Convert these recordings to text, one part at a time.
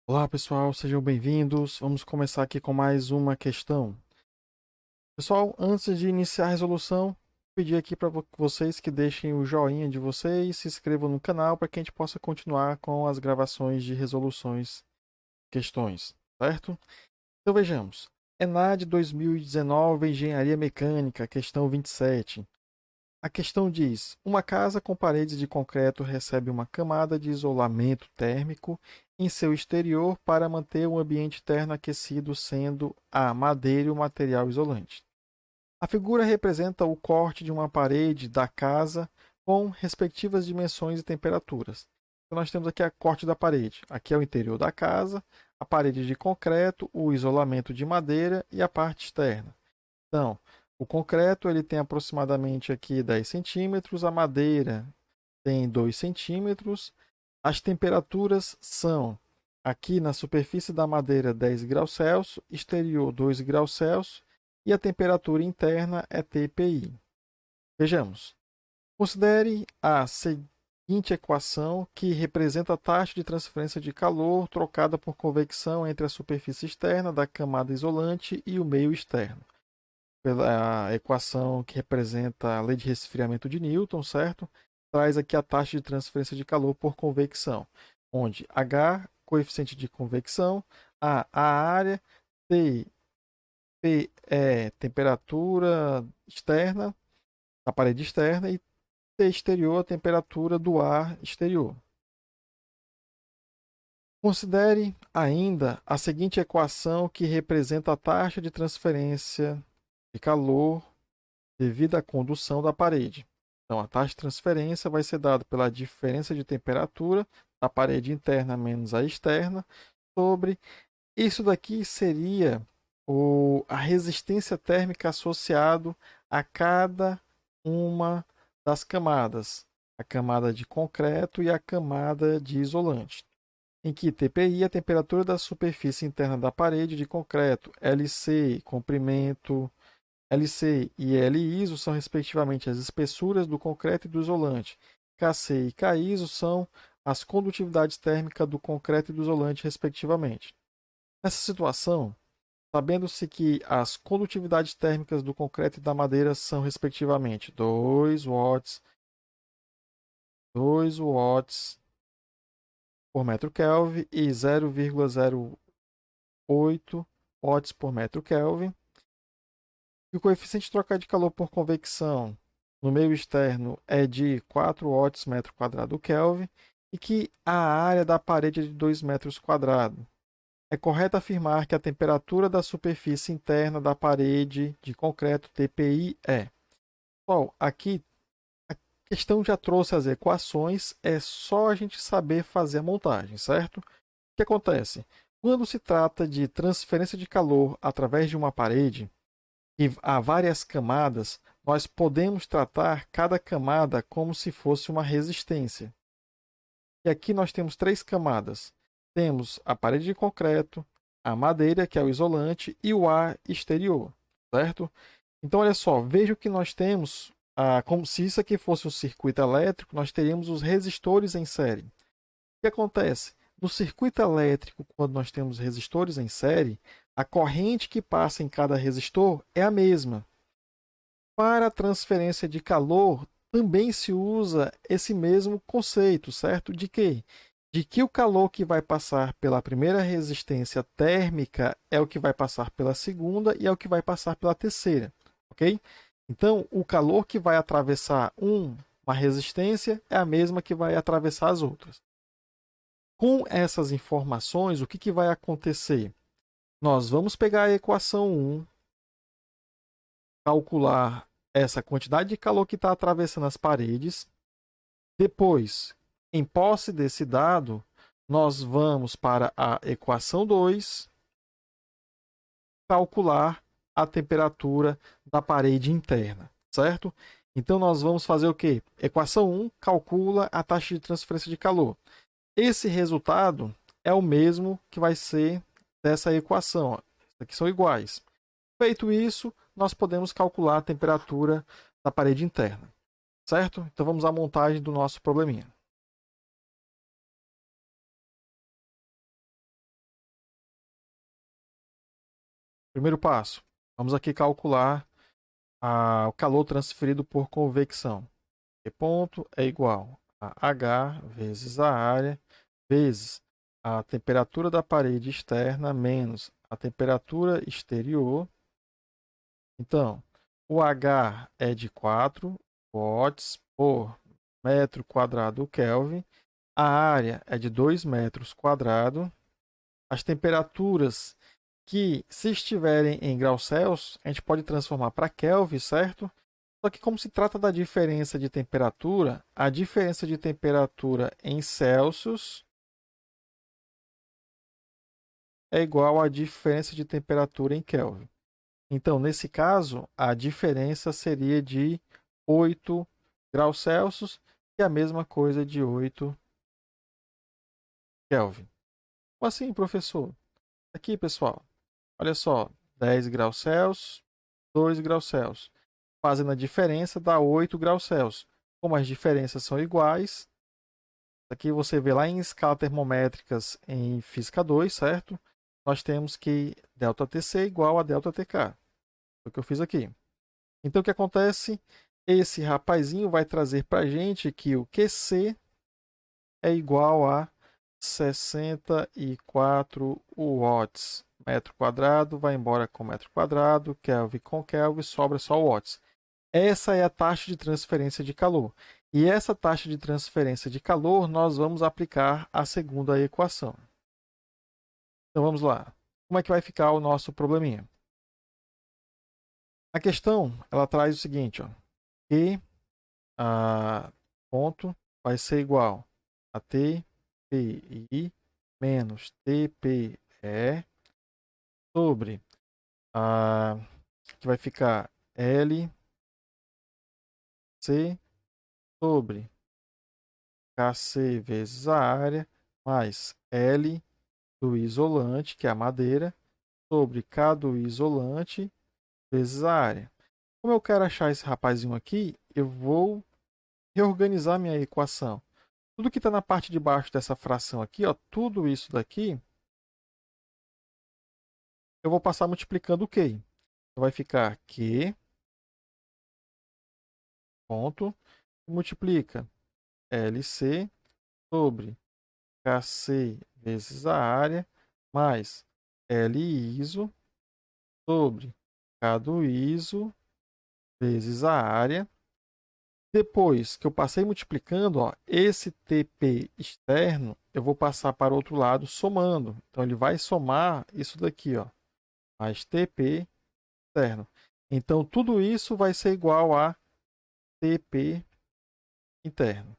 Olá pessoal, sejam bem-vindos. Vamos começar aqui com mais uma questão. Pessoal, antes de iniciar a resolução, vou pedir aqui para vocês que deixem o joinha de vocês, se inscrevam no canal para que a gente possa continuar com as gravações de resoluções, questões, certo? Então vejamos. ENAD 2019, Engenharia Mecânica, questão 27. A questão diz: uma casa com paredes de concreto recebe uma camada de isolamento térmico em seu exterior para manter o ambiente interno aquecido, sendo a madeira o material isolante. A figura representa o corte de uma parede da casa com respectivas dimensões e temperaturas. Então nós temos aqui a corte da parede. Aqui é o interior da casa, a parede de concreto, o isolamento de madeira e a parte externa. Então, o concreto ele tem aproximadamente aqui 10 centímetros, a madeira tem 2 centímetros. As temperaturas são aqui na superfície da madeira 10 graus Celsius, exterior 2 graus Celsius e a temperatura interna é TPI. Vejamos. Considere a seguinte equação que representa a taxa de transferência de calor trocada por convecção entre a superfície externa da camada isolante e o meio externo pela equação que representa a lei de resfriamento de Newton, certo? Traz aqui a taxa de transferência de calor por convecção, onde H, coeficiente de convecção, a área, T, P é temperatura externa, da parede externa, e T exterior, a temperatura do ar exterior. Considere ainda a seguinte equação que representa a taxa de transferência de calor devido à condução da parede. Então, a taxa de transferência vai ser dada pela diferença de temperatura da parede interna menos a externa sobre isso daqui seria a resistência térmica associado a cada uma das camadas, a camada de concreto e a camada de isolante, em que TPI é a temperatura da superfície interna da parede de concreto, LC, comprimento, LC e LISO são, respectivamente, as espessuras do concreto e do isolante. KC e KISO são as condutividades térmicas do concreto e do isolante, respectivamente. Nessa situação, sabendo-se que as condutividades térmicas do concreto e da madeira são, respectivamente, 2 watts, 2 watts por metro Kelvin e 0,08 watts por metro Kelvin, e o coeficiente de troca de calor por convecção no meio externo é de 4 watts metro quadrado Kelvin e que a área da parede é de 2 metros quadrados. É correto afirmar que a temperatura da superfície interna da parede de concreto TPI é. Bom, aqui a questão já trouxe as equações, é só a gente saber fazer a montagem, certo? O que acontece? Quando se trata de transferência de calor através de uma parede, e há várias camadas, nós podemos tratar cada camada como se fosse uma resistência. E aqui nós temos três camadas. Temos a parede de concreto, a madeira, que é o isolante, e o ar exterior, certo? Então, olha só, veja o que nós temos. Como se isso aqui fosse um circuito elétrico, nós teríamos os resistores em série. O que acontece? No circuito elétrico, quando nós temos resistores em série, a corrente que passa em cada resistor é a mesma. Para a transferência de calor, também se usa esse mesmo conceito, certo? De quê? De que o calor que vai passar pela primeira resistência térmica é o que vai passar pela segunda e é o que vai passar pela terceira, ok? Então, o calor que vai atravessar uma resistência é a mesma que vai atravessar as outras. Com essas informações, o que vai acontecer? Nós vamos pegar a equação 1, calcular essa quantidade de calor que está atravessando as paredes. Depois, em posse desse dado, nós vamos para a equação 2, calcular a temperatura da parede interna, certo? Então, nós vamos fazer o quê? Equação 1 calcula a taxa de transferência de calor. Esse resultado é o mesmo que vai ser dessa equação. Aqui são iguais. Feito isso, nós podemos calcular a temperatura da parede interna, certo? Então vamos à montagem do nosso probleminha. Primeiro passo, vamos aqui calcular o calor transferido por convecção. E ponto é igual a H vezes a área vezes a temperatura da parede externa menos a temperatura exterior. Então, o H é de 4 watts por metro quadrado Kelvin. A área é de 2 metros quadrados. As temperaturas que, se estiverem em graus Celsius, a gente pode transformar para Kelvin, certo? Só que como se trata da diferença de temperatura, a diferença de temperatura em Celsius é igual à diferença de temperatura em Kelvin. Então, nesse caso, a diferença seria de 8 graus Celsius, que é a mesma coisa de 8 Kelvin. Como assim, professor? Aqui, pessoal, olha só, 10 graus Celsius, 2 graus Celsius. Fazendo a diferença dá 8 graus Celsius. Como as diferenças são iguais, aqui você vê lá em escala termométricas em física 2, certo? Nós temos que ΔTc é igual a ΔTk. Foi o que eu fiz aqui. Então o que acontece? Esse rapazinho vai trazer para a gente que o QC é igual a 64 watts. Metro quadrado vai embora com metro quadrado, Kelvin com Kelvin, sobra só watts. Essa é a taxa de transferência de calor. E essa taxa de transferência de calor nós vamos aplicar a segunda equação. Então vamos lá. Como é que vai ficar o nosso probleminha? A questão ela traz o seguinte, ó, que a ponto vai ser igual a TPI menos TPE sobre a que vai ficar LC sobre KC vezes a área mais L do isolante, que é a madeira, sobre K do isolante vezes a área. Como eu quero achar esse rapazinho aqui, eu vou reorganizar minha equação. Tudo que está na parte de baixo dessa fração aqui, ó, tudo isso daqui, eu vou passar multiplicando o Q. Então vai ficar Q ponto, multiplica LC sobre KC vezes a área, mais L ISO sobre K do ISO vezes a área. Depois que eu passei multiplicando, ó, esse TP externo, eu vou passar para o outro lado somando. Então, ele vai somar isso daqui, ó, mais TP externo. Então, tudo isso vai ser igual a TP interno.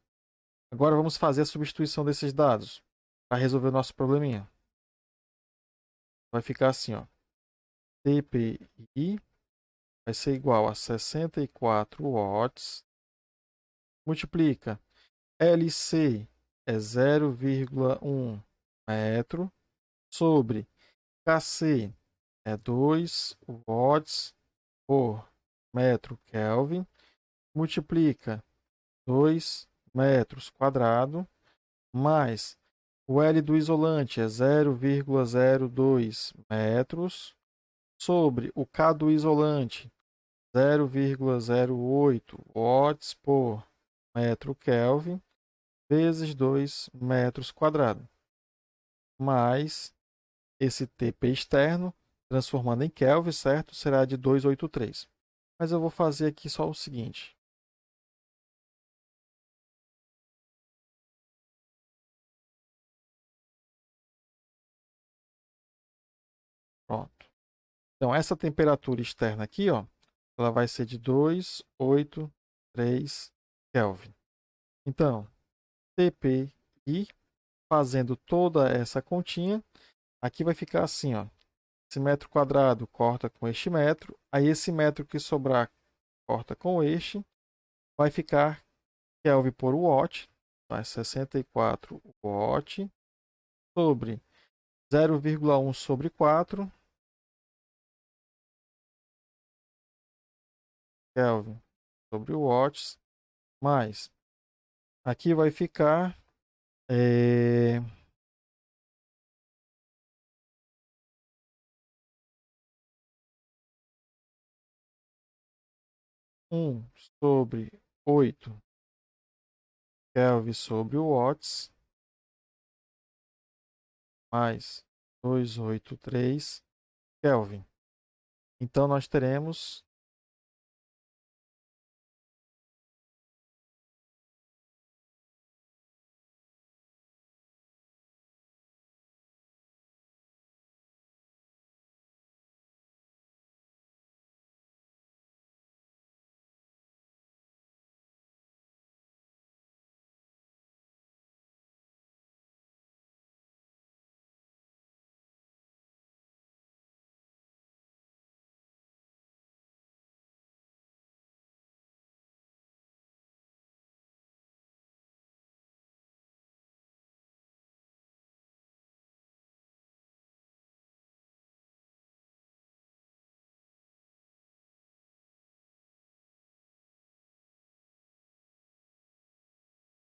Agora, vamos fazer a substituição desses dados para resolver o nosso probleminha. Vai ficar assim, ó, TPI vai ser igual a 64 watts, multiplica LC é 0,1 metro sobre KC é 2 watts por metro Kelvin, multiplica 2 metros quadrado, mais o L do isolante é 0,02 metros sobre o K do isolante 0,08 watts por metro Kelvin vezes 2 metros quadrados, mais esse TP externo, transformando em Kelvin, certo? Será de 283. Mas eu vou fazer aqui só o seguinte. Pronto. Então, essa temperatura externa aqui, ó, ela vai ser de 283 Kelvin. Então, TPI, fazendo toda essa continha, aqui vai ficar assim, ó. Esse metro quadrado corta com este metro, aí esse metro que sobrar corta com este, vai ficar Kelvin por watt, vai 64 watt, sobre 0,1 sobre 4, Kelvin sobre watts, mais, aqui vai ficar 1/8 Kelvin sobre o Watts mais 283 Kelvin. Então nós teremos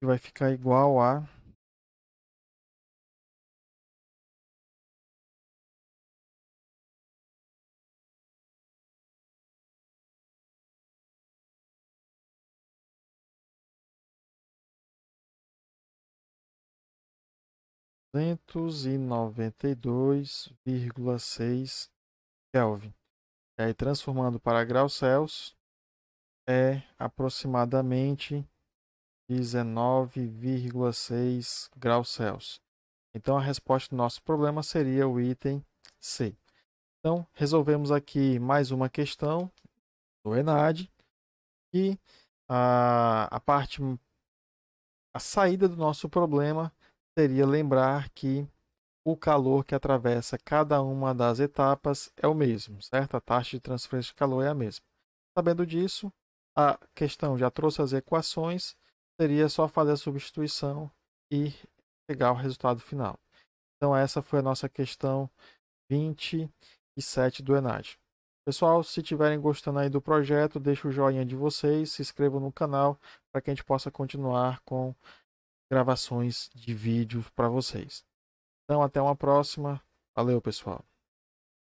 que vai ficar igual a 292,6 Kelvin. E aí, transformando para graus Celsius, é aproximadamente 19,6 graus Celsius. Então, a resposta do nosso problema seria o item C. Então, resolvemos aqui mais uma questão do ENAD e a saída do nosso problema seria lembrar que o calor que atravessa cada uma das etapas é o mesmo, certo? A taxa de transferência de calor é a mesma. Sabendo disso, a questão já trouxe as equações, seria só fazer a substituição e pegar o resultado final. Então essa foi a nossa questão 27 do ENAD. Pessoal, se estiverem gostando aí do projeto, deixe o joinha de vocês, se inscrevam no canal para que a gente possa continuar com gravações de vídeos para vocês. Então, até uma próxima. Valeu, pessoal.